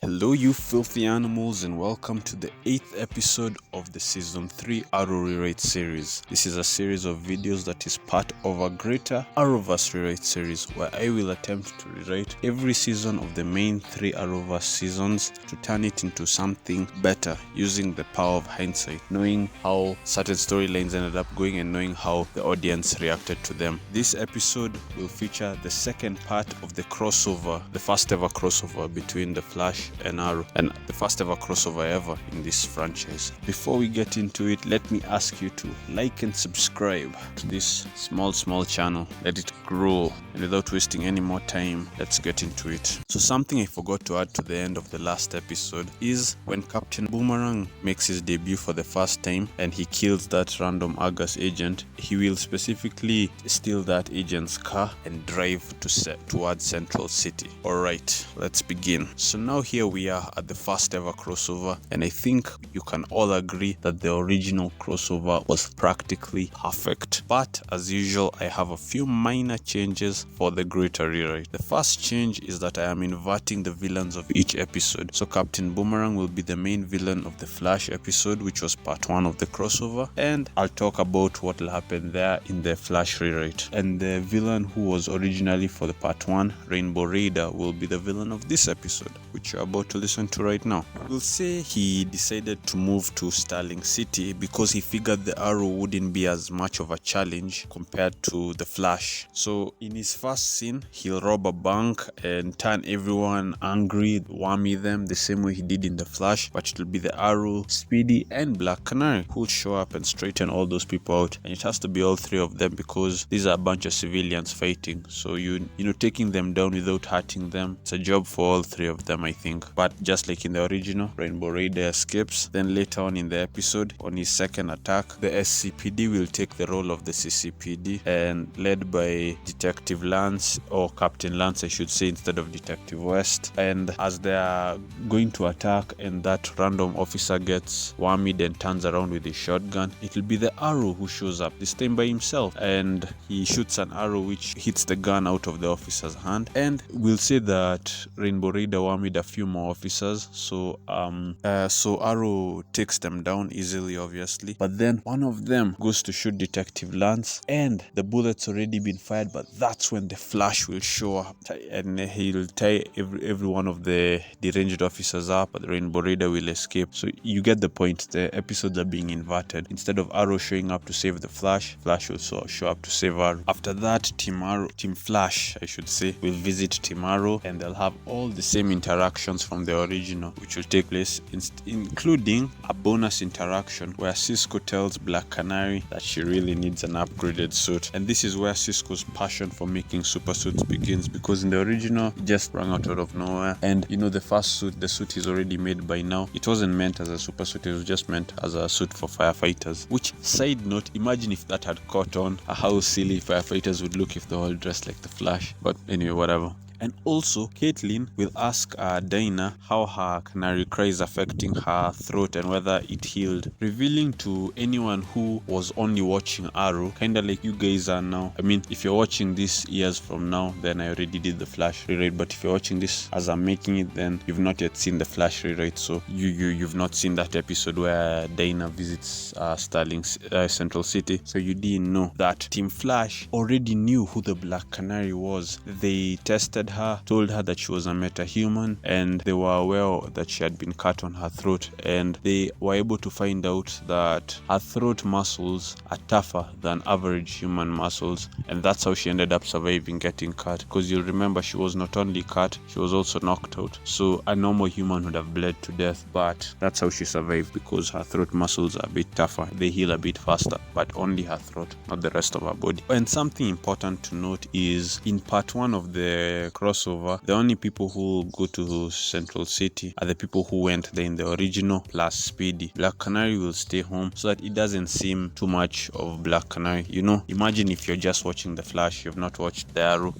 Hello, you filthy animals, and welcome to the 8th episode of the Season 3 Arrow Rewrite series. This is a series of videos that is part of a greater Arrowverse Rewrite series where I will attempt to rewrite every season of the main 3 Arrowverse seasons to turn it into something better using the power of hindsight, knowing how certain storylines ended up going and knowing how the audience reacted to them. This episode will feature the second part of the crossover, the first ever crossover between The Flash and Arrow, and the first ever crossover ever in this franchise. Before we get into it, let me ask you to like and subscribe to this small channel. Let it grow, and without wasting any more time, let's get into it. So something I forgot to add to the end of the last episode is when Captain Boomerang makes his debut for the first time and he kills that random Argus agent, he will specifically steal that agent's car and drive towards Central City. Alright, let's begin. So now here we are at the first ever crossover, and I think you can all agree that the original crossover was practically perfect. But as usual, I have a few minor changes for the greater rewrite. The first change is that I am inverting the villains of each episode. So Captain Boomerang will be the main villain of the Flash episode, which was part 1 of the crossover, and I'll talk about what will happen there in the Flash rewrite. And the villain who was originally for the part 1, Rainbow Raider, will be the villain of this episode, which you're about to listen to right now. We'll say he decided to move to Starling City because he figured the Arrow wouldn't be as much of a challenge compared to the Flash. So in his first scene, he'll rob a bank and turn everyone angry, whammy them the same way he did in the Flash, but it'll be the Arrow, Speedy, and Black Canary who'll show up and straighten all those people out. And it has to be all three of them because these are a bunch of civilians fighting. So you know, taking them down without hurting them, it's a job for all three of them, I think. But just like in the original, Rainbow Raider escapes. Then later on in the episode, on his second attack, the SCPD will take the role of the CCPD, and led by Detective Lance, or Captain Lance I should say, instead of Detective West. And as they are going to attack and that random officer gets whammied and turns around with his shotgun, it'll be the Arrow who shows up, this time by himself, and he shoots an arrow which hits the gun out of the officer's hand. And we'll say that Rainbow Raider whammied a few more officers, so Arrow takes them down easily, obviously. But then one of them goes to shoot Detective Lance, and the bullet's already been fired, but that's when the Flash will show up, and he'll tie every one of the deranged officers up, but the Rainbow Raider will escape. So you get the point, the episodes are being inverted. Instead of Arrow showing up to save the Flash, Flash will show up to save Arrow. After that, Team Flash, I should say, will visit Team Arrow, and they'll have all the same interactions from the original, which will take place, including a bonus interaction where Cisco tells Black Canary that she really needs an upgraded suit. And this is where Cisco's passion for making super suits begins, because in the original, it just sprang out of nowhere. And you know, the first suit, the suit is already made by now. It wasn't meant as a super suit, it was just meant as a suit for firefighters. Which, side note, imagine if that had caught on, how silly firefighters would look if they all dressed like the Flash. But anyway, whatever. And also, Caitlin will ask Dinah how her canary cry is affecting her throat and whether it healed, revealing to anyone who was only watching Arrow, kinda like you guys are now. I mean, if you're watching this years from now, then I already did the Flash rewrite, but if you're watching this as I'm making it, then you've not yet seen the Flash rewrite, so you've not seen that episode where Dinah visits Central City, so you didn't know that Team Flash already knew who the Black Canary was. They tested her, told her that she was a metahuman, and they were aware that she had been cut on her throat, and they were able to find out that her throat muscles are tougher than average human muscles, and that's how she ended up surviving getting cut. Because you'll remember, she was not only cut, she was also knocked out. So a normal human would have bled to death, but that's how she survived, because her throat muscles are a bit tougher, they heal a bit faster, but only her throat, not the rest of her body. And something important to note is, in part 1 of the crossover, the only people who go to Central City are the people who went there in the original, plus Speedy. Black Canary will stay home so that it doesn't seem too much of Black Canary. You know, imagine if you're just watching the Flash, you've not watched the Arrow.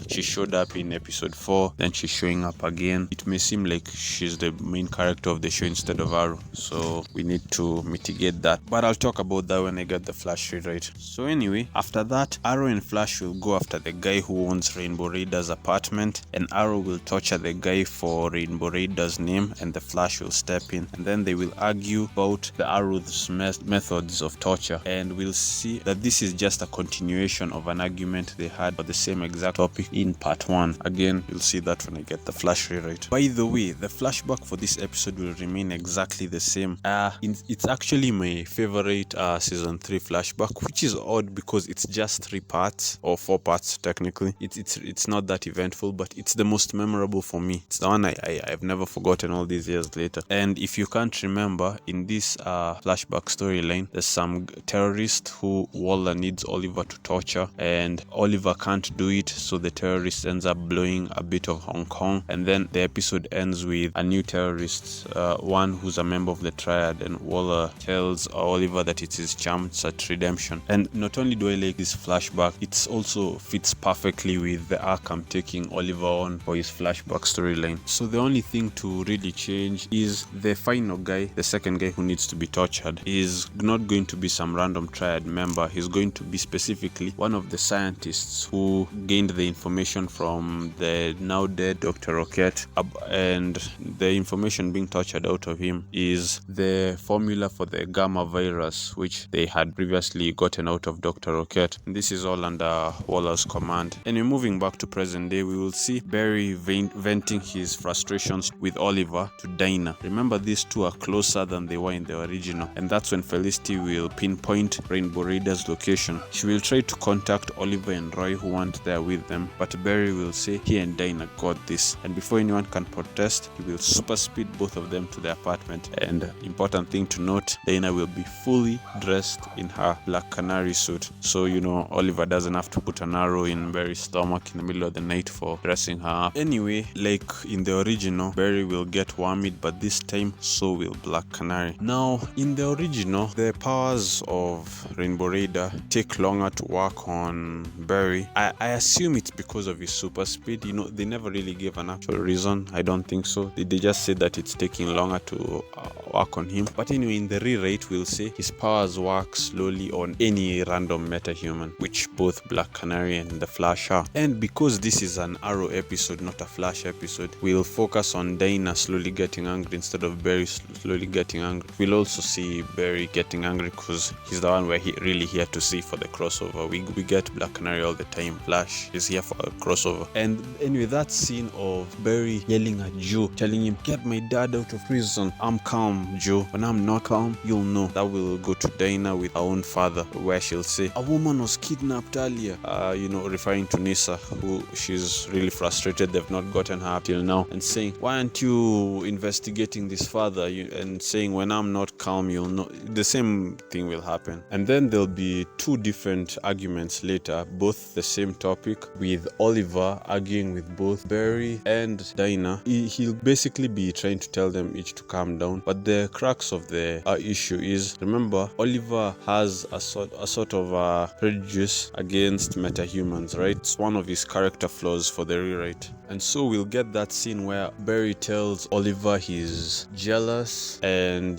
She showed up in episode 4, then she's showing up again. It may seem like she's the main character of the show instead of Arrow, so we need to mitigate that, but I'll talk about that when I get the Flash rewrite. So anyway, after that, Arrow and Flash will go after the guy who owns Rainbow Raiders apartment, and Arrow will torture the guy for Rainbow Raider's name, and the Flash will step in, and then they will argue about the Arrow's methods of torture, and we'll see that this is just a continuation of an argument they had about the same exact topic in part 1. Again, you'll see that when I get the Flash rewrite. By the way, the flashback for this episode will remain exactly the same. It's actually my favorite season 3 flashback, which is odd because it's just 3 parts, or 4 parts technically. It's not that eventful, but it's the most memorable for me. It's the one I've never forgotten all these years later. And if you can't remember, in this flashback storyline, there's some terrorist who Waller needs Oliver to torture, and Oliver can't do it, so the terrorist ends up blowing a bit of Hong Kong, and then the episode ends with a new terrorist, one who's a member of the Triad, and Waller tells Oliver that it's his chance at redemption. And not only do I like this flashback, it also fits perfectly with the arc I'm taking Oliver on for his flashback storyline. So the only thing to really change is the final guy, the second guy who needs to be tortured, is not going to be some random Triad member. He's going to be specifically one of the scientists who gained the information from the now dead Dr. Rocket, and the information being tortured out of him is the formula for the gamma virus, which they had previously gotten out of Dr. Rocket. This is all under Waller's command. And moving back to present day, we will see Barry venting his frustrations with Oliver to Dinah. Remember, these two are closer than they were in the original, and that's when Felicity will pinpoint Rainbow Raider's location. She will try to contact Oliver and Roy, who weren't there with them, but Barry will say he and Dinah got this, and before anyone can protest, he will super speed both of them to the apartment. And important thing to note, Dinah will be fully dressed in her Black Canary suit, so Oliver doesn't have to put an arrow in Barry's stomach in the middle of the night for dressing her up. Anyway, like in the original, Barry will get whammied, but this time so will Black Canary. Now, in the original, the powers of Rainbow Raider take longer to work on Barry. I assume it's because of his super speed. They never really gave an actual reason. I don't think so. They just said that it's taking longer to work on him. But anyway, in the rewrite, we'll say his powers work slowly on any random metahuman, which both Black Canary and the Flash are. And because this is an Arrow episode, not a Flash episode, we'll focus on Dinah slowly getting angry instead of Barry slowly getting angry. We'll also see Barry getting angry because he's the one we're really here to see for the crossover. We get Black Canary all the time. Flash is here for a crossover. And anyway, that scene of Barry yelling at Joe, telling him, "Get my dad out of prison. I'm calm, Joe. When I'm not calm, you'll know." That will go to Dinah with her own father, where she'll say, "A woman was kidnapped earlier," referring to Nissa, who she's really frustrated they've not gotten her up till now, and saying, "Why aren't you investigating this father?" And saying, "When I'm not calm, you'll know." The same thing will happen. And then there'll be 2 different arguments later, both the same topic, with Oliver arguing with both Barry and Dinah. He'll basically be trying to tell them each to calm down, but the crux of the issue is, remember, Oliver has a sort of prejudice against metahumans, right? It's one of his character flaws for the rewrite. And so we'll get that scene where Barry tells Oliver he's jealous, and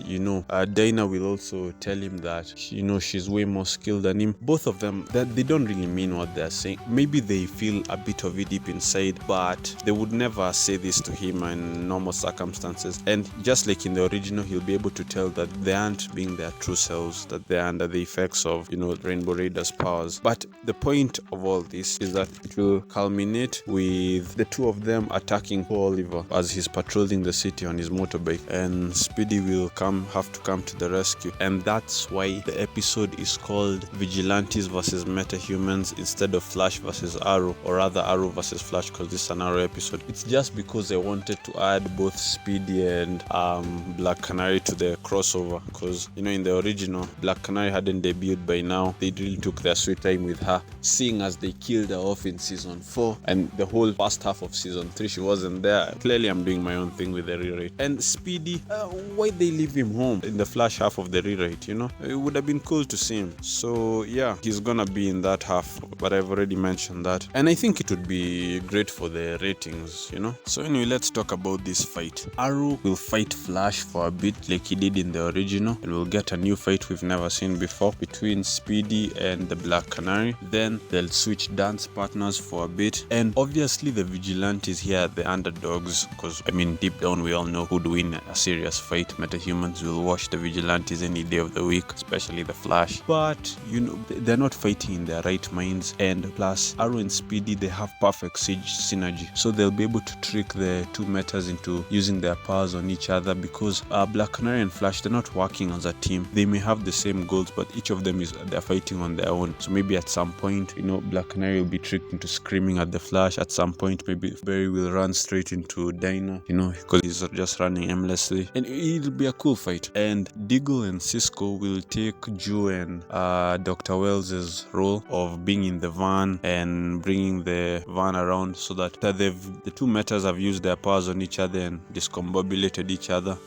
Dinah will also tell him that she's way more skilled than him. Both of them, that they don't really mean what they're saying. Maybe they feel a bit of it deep inside, but they would never say this to him in normal circumstances. And just like in the original, he'll be able to tell that they aren't being their true selves, that they're under the effects of Rainbow Raider's powers. But the point of all this is that it will culminate with the 2 of them attacking poor Oliver as he's patrolling the city on his motorbike, and Speedy will have to come to the rescue. And that's why the episode is called Vigilantes vs Metahumans instead of Flash vs Arrow, or rather Arrow vs Flash, because this is an Arrow episode. It's just because I wanted to add both Speedy and Black Canary to the crossover, because in the original, Black Canary hadn't debuted by now. They really took their sweet time with her, seeing as they killed her off in season 4, and the whole first half of season 3. She wasn't there. Clearly, I'm doing my own thing with the rewrite. And Speedy, why they leave him home in the Flash half of the rewrite? It would have been cool to see him. So yeah, he's gonna be in that half, but I've already mentioned that. And I think it would be great for the ratings. So anyway, let's talk about this fight. Arrow will fight Flash for a bit like he did in the original, and we'll get a new fight we've never seen before between Speedy and the Black Canary. Then they'll switch dance partners for a bit, and obviously the vigilantes here are the underdogs, because deep down we all know who'd win a serious fight. Metahumans will watch the vigilantes any day of the week, especially the Flash, but they're not fighting in their right minds. And plus, Arrow and Speedy, they have perfect synergy, so they'll be able to trick the two metas into using their powers on each other, because Black Canary and Flash, they're not working as a team. They may have the same goals, but each of them they're fighting on their own. So maybe at some point, Black Canary will be tricked into screaming at the Flash. At some point, maybe Barry will run straight into Dinah, because he's just running aimlessly, and it'll be a cool fight. And Diggle and Cisco will take Joe and Dr. Wells's role of being in the van and bringing the van around, so that the two metas have used their powers on each other and discombobulated each other.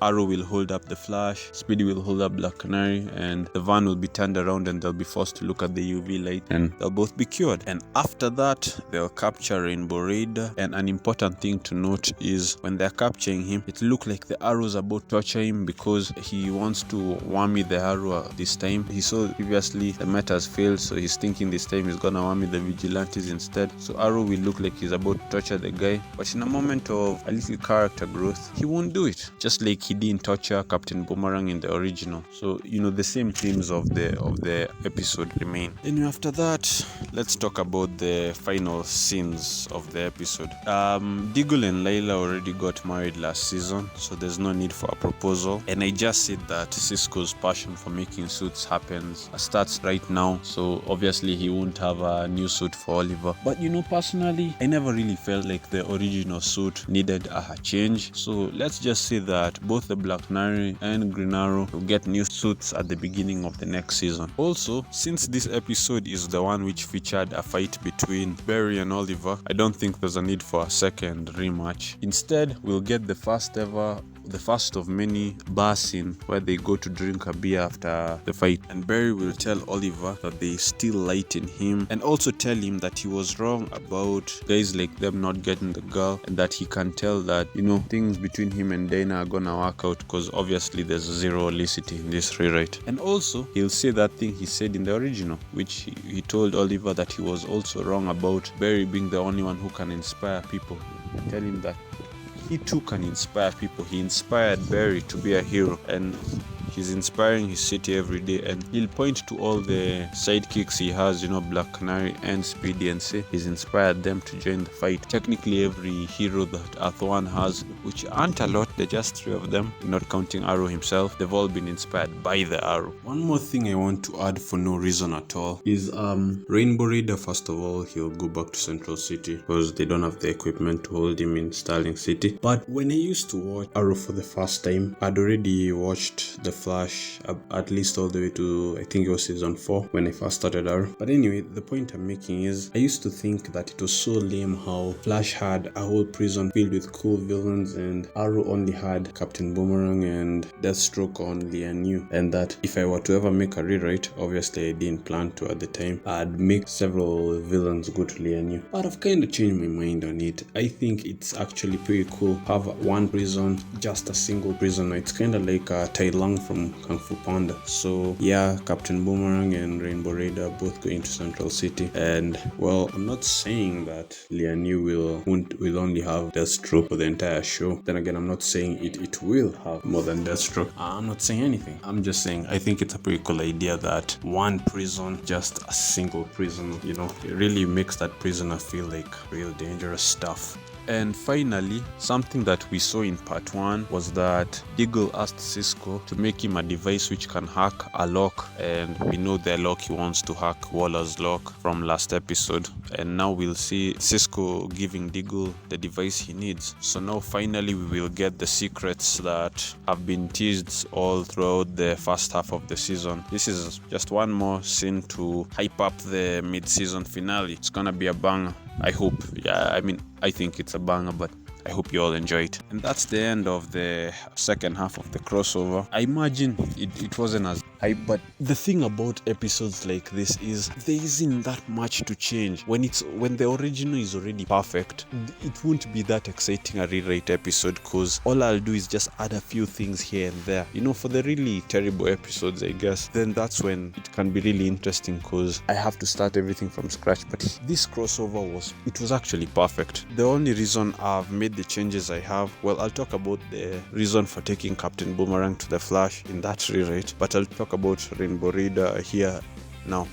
Arrow will hold up the Flash, Speedy will hold up Black Canary, and the van will be turned around and they'll be forced to look at the UV light, and they'll both be cured. And after that, they'll capture Rainbow Raider. And an important thing to note is when they're capturing him, it looks like the Arrow's about to torture him, because he wants to whammy the Arrow this time. He saw previously the metas failed, so he's thinking this time he's gonna whammy the vigilantes instead. So Arrow will look like he's about to torture the guy, but in a moment of a little character growth, he won't do it, just like he didn't torture Captain Boomerang in the original. So the same themes of the episode remain. Anyway, after that, let's talk about the final scenes of the episode. Diggle and Layla already got married last season, so there's no need for a proposal. And I just said that Cisco's passion for making suits starts right now, so obviously he won't have a new suit for Oliver. But personally, I never really felt like the original suit needed a change. So let's just say that both the Black Canary and Green Arrow will get new suits at the beginning of the next season. Also, since this episode is the one which featured a fight between Barry and Oliver, I don't think there's a need for a second rematch. Instead, we'll get the first of many bar scene where they go to drink a beer after the fight, and Barry will tell Oliver that they still light in him, and also tell him that he was wrong about guys like them not getting the girl, and that he can tell that things between him and Dana are gonna work out, because obviously there's zero illicity in this rewrite. And also he'll say that thing he said in the original, which he told Oliver that he was also wrong about Barry being the only one who can inspire people. Tell him that he too can inspire people. He inspired Barry to be a hero, and he's inspiring his city every day. And he'll point to all the sidekicks he has, Black Canary and Speedy, and say he's inspired them to join the fight. Technically, every hero that Earth 1 has, which aren't a lot, they're just 3 of them, not counting Arrow himself, they've all been inspired by the Arrow. One more thing I want to add for no reason at all is Rainbow Raider. First of all, he'll go back to Central City because they don't have the equipment to hold him in Starling City. But when I used to watch Arrow for the first time, I'd already watched the Flash at least all the way to, I think it was season 4 when I first started Arrow. But anyway, the point I'm making is I used to think that it was so lame how Flash had a whole prison filled with cool villains and Arrow only had Captain Boomerang and Deathstroke on Lian Yu, and that if I were to ever make a rewrite, obviously I didn't plan to at the time, I'd make several villains go to Lian Yu. But I've kind of changed my mind on it. I think it's actually pretty cool. Have one prison, just a single prisoner. It's kind of like Tai Lung from Kung Fu Panda. So yeah, Captain Boomerang and Rainbow Raider both going to Central City. And well, I'm not saying that Lian Yu will only have Deathstroke for the entire show. Then again, I'm not saying it will have more than Deathstroke. I'm not saying anything. I'm just saying I think it's a pretty cool idea that one prison, just a single prison, it really makes that prisoner feel like real dangerous stuff. And finally, something that we saw in part 1 was that Diggle asked Cisco to make him a device which can hack a lock, and we know the lock he wants to hack, Waller's lock, from last episode. And now we'll see Cisco giving Diggle the device he needs. So now finally we will get the secrets that have been teased all throughout the first half of the season. This is just one more scene to hype up the mid-season finale. It's gonna be a banger, I hope. Yeah, I think it's a banger, but I hope you all enjoy it. And that's the end of the second half of the crossover. I imagine it wasn't as hype, but the thing about episodes like this is there isn't that much to change. When the original is already perfect, it won't be that exciting a rewrite episode, because all I'll do is just add a few things here and there. You know, for the really terrible episodes, I guess, then that's when it can be really interesting, because I have to start everything from scratch. But this crossover was actually perfect. The only reason I've made the changes I have, well, I'll talk about the reason for taking Captain Boomerang to the Flash in that rewrite, but I'll talk about Rainbow Reader here now.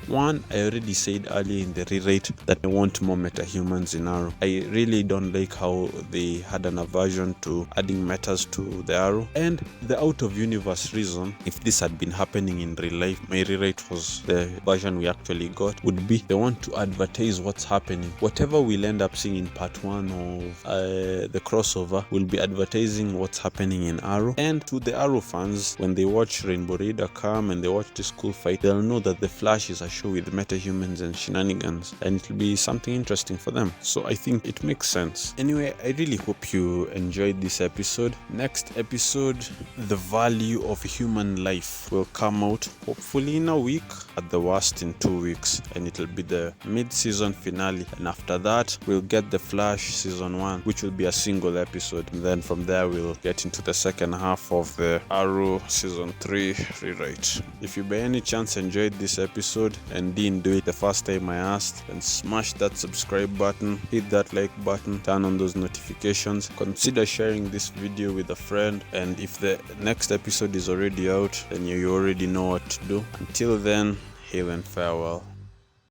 One, I already said earlier in the rewrite that I want more metahumans in Arrow. I really don't like how they had an aversion to adding metas to the Arrow. And the out-of-universe reason, if this had been happening in real life, my rewrite was the version we actually got, would be they want to advertise what's happening. Whatever we'll end up seeing in part 1 of the crossover will be advertising what's happening in Arrow. And to the Arrow fans, when they watch Rainbow Reader come and they watch this cool fight, they'll know that the Flash is a show with metahumans and shenanigans, and it'll be something interesting for them. So I think it makes sense. Anyway, I really hope you enjoyed this episode. Next episode, The Value of Human Life, will come out hopefully in a week, at the worst in 2 weeks, and it'll be the mid-season finale. And after that, we'll get The Flash season 1, which will be a single episode, and then from there we'll get into the second half of the Arrow season 3 rewrite. If you by any chance enjoyed this episode and didn't do it the first time I asked, then smash that subscribe button, hit that like button, turn on those notifications, consider sharing this video with a friend, and if the next episode is already out, then you already know what to do. Until then, hail and farewell.